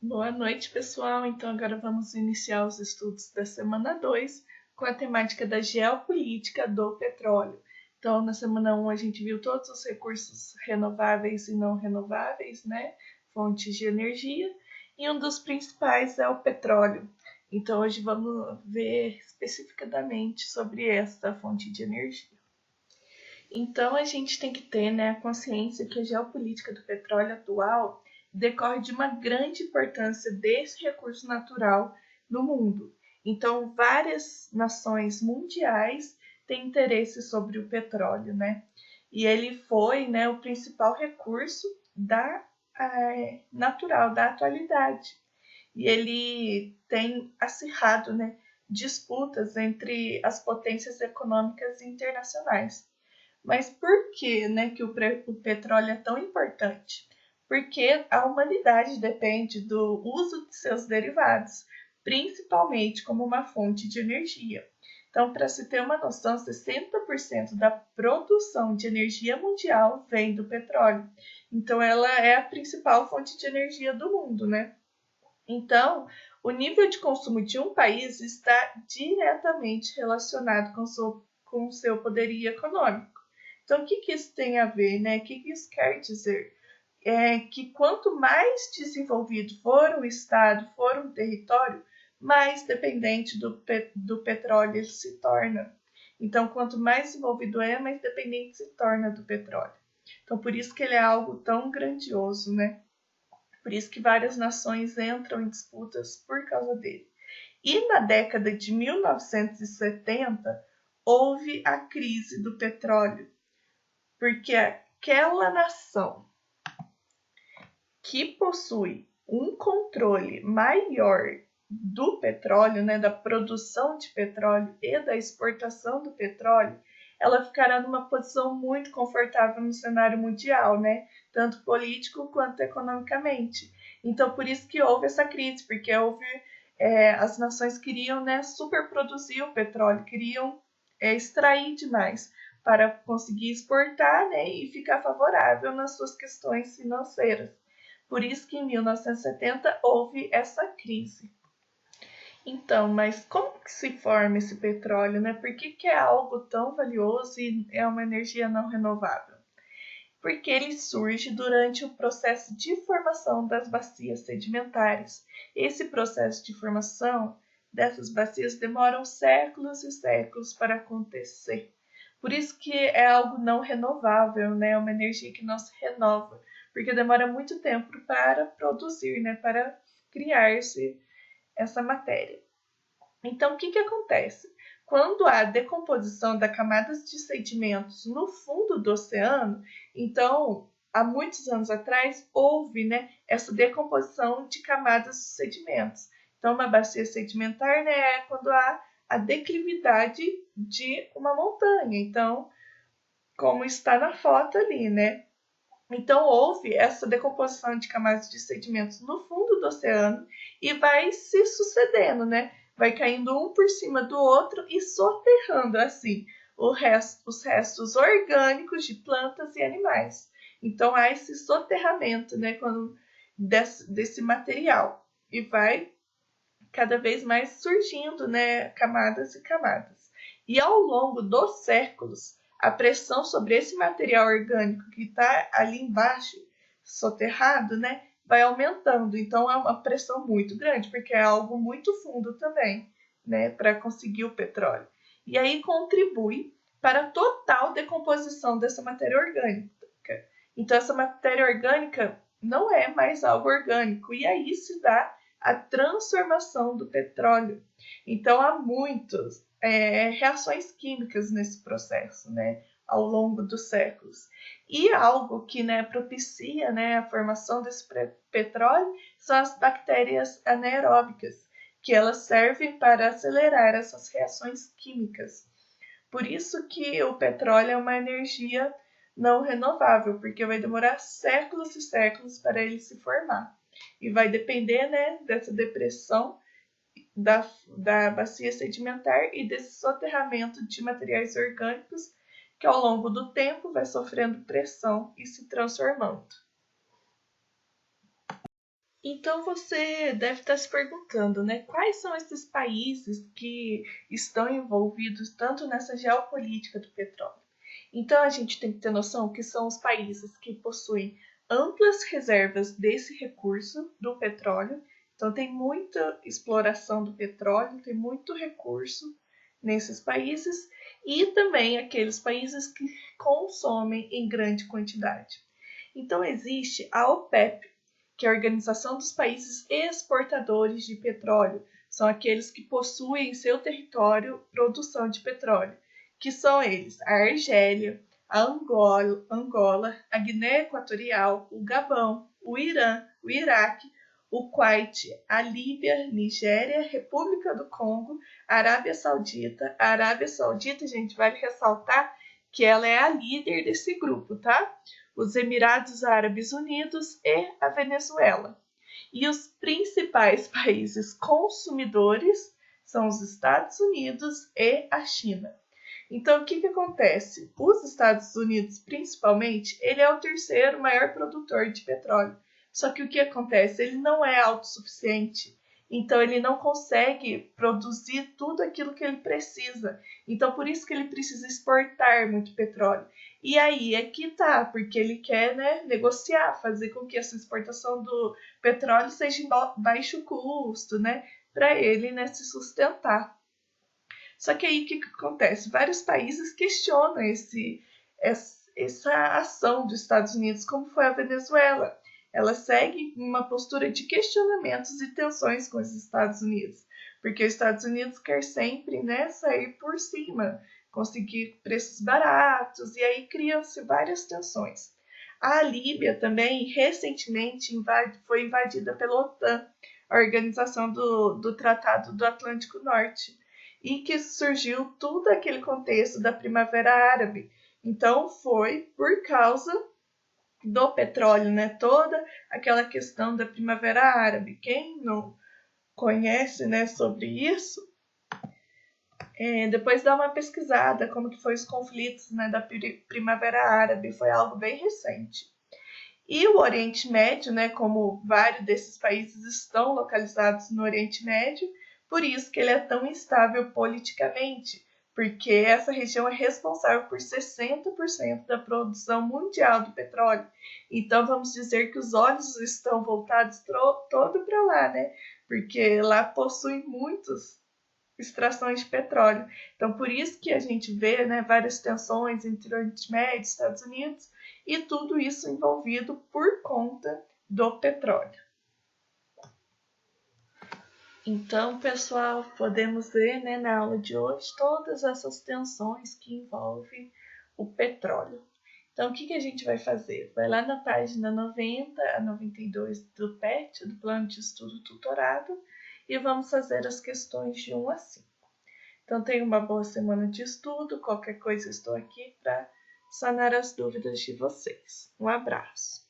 Boa noite, pessoal. Então, agora vamos iniciar os estudos da semana 2 com a temática da geopolítica do petróleo. Então, na semana 1, a gente viu todos os recursos renováveis e não renováveis, né? Fontes de energia, e um dos principais é o petróleo. Então, hoje vamos ver especificadamente sobre esta fonte de energia. Então, a gente tem que ter, né, a consciência que a geopolítica do petróleo atual decorre de uma grande importância desse recurso natural no mundo. Então, várias nações mundiais têm interesse sobre o petróleo, né? E ele foi, né, o principal recurso natural da atualidade. E ele tem acirrado, né, disputas entre as potências econômicas internacionais. Mas por que, né, que o petróleo é tão importante? Porque a humanidade depende do uso de seus derivados, principalmente como uma fonte de energia. Então, para se ter uma noção, 60% da produção de energia mundial vem do petróleo. Então, ela é a principal fonte de energia do mundo, né? Então, o nível de consumo de um país está diretamente relacionado com o seu poderio econômico. Então, o que isso tem a ver, né? O que isso quer dizer? É que quanto mais desenvolvido for um estado, for um território, mais dependente do petróleo ele se torna. Então, quanto mais desenvolvido é, mais dependente se torna do petróleo. Então, por isso que ele é algo tão grandioso, né? Por isso que várias nações entram em disputas por causa dele. E na década de 1970, houve a crise do petróleo, porque aquela nação que possui um controle maior do petróleo, né, da produção de petróleo e da exportação do petróleo, ela ficará numa posição muito confortável no cenário mundial, né, tanto político quanto economicamente. Então, por isso que houve essa crise, porque as nações queriam, né, superproduzir o petróleo, queriam extrair demais para conseguir exportar, né, e ficar favorável nas suas questões financeiras. Por isso que em 1970 houve essa crise. Então, mas como que se forma esse petróleo, né? Por que é algo tão valioso e é uma energia não renovável? Porque ele surge durante o processo de formação das bacias sedimentares. Esse processo de formação dessas bacias demora séculos e séculos para acontecer. Por isso que é algo não renovável, né? É uma energia que não se renova, porque demora muito tempo para produzir, né? Para criar-se essa matéria. Então, o que acontece? Quando há decomposição das camadas de sedimentos no fundo do oceano, então, há muitos anos atrás, houve, né, essa decomposição de camadas de sedimentos. Então, uma bacia sedimentar, né, é quando há a declividade de uma montanha. Então, como está na foto ali, né? Então, houve essa decomposição de camadas de sedimentos no fundo do oceano e vai se sucedendo, né? Vai caindo um por cima do outro e soterrando, assim, os restos orgânicos de plantas e animais. Então, há esse soterramento, né, desse material. E vai cada vez mais surgindo, né, camadas e camadas. E ao longo dos séculos, a pressão sobre esse material orgânico que está ali embaixo, soterrado, né, vai aumentando. Então é uma pressão muito grande, porque é algo muito fundo também, né, para conseguir o petróleo. E aí contribui para a total decomposição dessa matéria orgânica. Então essa matéria orgânica não é mais algo orgânico, e aí se dá a transformação do petróleo. Então, há muitas reações químicas nesse processo, né, ao longo dos séculos. E algo que, né, propicia, né, a formação desse petróleo são as bactérias anaeróbicas, que elas servem para acelerar essas reações químicas. Por isso que o petróleo é uma energia não renovável, porque vai demorar séculos e séculos para ele se formar. E vai depender, né, dessa depressão da bacia sedimentar e desse soterramento de materiais orgânicos que ao longo do tempo vai sofrendo pressão e se transformando. Então você deve estar se perguntando, né? Quais são esses países que estão envolvidos tanto nessa geopolítica do petróleo? Então a gente tem que ter noção que são os países que possuem amplas reservas desse recurso do petróleo. Então tem muita exploração do petróleo, tem muito recurso nesses países e também aqueles países que consomem em grande quantidade. Então existe a OPEP, que é a Organização dos Países Exportadores de Petróleo. São aqueles que possuem em seu território produção de petróleo, que são eles: a Argélia, a Angola, a Guiné Equatorial, o Gabão, o Irã, o Iraque, o Kuwait, a Líbia, Nigéria, República do Congo, a Arábia Saudita. A Arábia Saudita, gente, vale ressaltar que ela é a líder desse grupo, tá? Os Emirados Árabes Unidos e a Venezuela. E os principais países consumidores são os Estados Unidos e a China. Então, o que acontece? Os Estados Unidos, principalmente, ele é o terceiro maior produtor de petróleo. Só que o que acontece? Ele não é autossuficiente. Então, ele não consegue produzir tudo aquilo que ele precisa. Então, por isso que ele precisa exportar muito petróleo. E aí é que tá, porque ele quer, né, negociar, fazer com que essa exportação do petróleo seja em baixo custo, né, para ele, né, se sustentar. Só que aí o que acontece? Vários países questionam essa ação dos Estados Unidos, como foi a Venezuela. Ela segue uma postura de questionamentos e tensões com os Estados Unidos, porque os Estados Unidos quer sempre, né, sair por cima, conseguir preços baratos, e aí criam-se várias tensões. A Líbia também recentemente foi invadida pela OTAN, a organização do Tratado do Atlântico Norte, e que surgiu todo aquele contexto da Primavera Árabe. Então foi por causa do petróleo, né? Toda aquela questão da Primavera Árabe. Quem não conhece, né, sobre isso, depois dá uma pesquisada como que foi os conflitos, né, da Primavera Árabe. Foi algo bem recente. E o Oriente Médio, né, como vários desses países estão localizados no Oriente Médio, por isso que ele é tão instável politicamente, porque essa região é responsável por 60% da produção mundial do petróleo. Então vamos dizer que os olhos estão voltados todo para lá, né? Porque lá possui muitas extrações de petróleo. Então por isso que a gente vê, né, várias tensões entre o Oriente Médio e Estados Unidos, e tudo isso envolvido por conta do petróleo. Então, pessoal, podemos ver, né, na aula de hoje todas essas tensões que envolvem o petróleo. Então, o que a gente vai fazer? Vai lá na página 90 a 92 do PET, do Plano de Estudo Tutorado, e vamos fazer as questões de 1 a 5. Então, tenha uma boa semana de estudo. Qualquer coisa, estou aqui para sanar as dúvidas de vocês. Um abraço.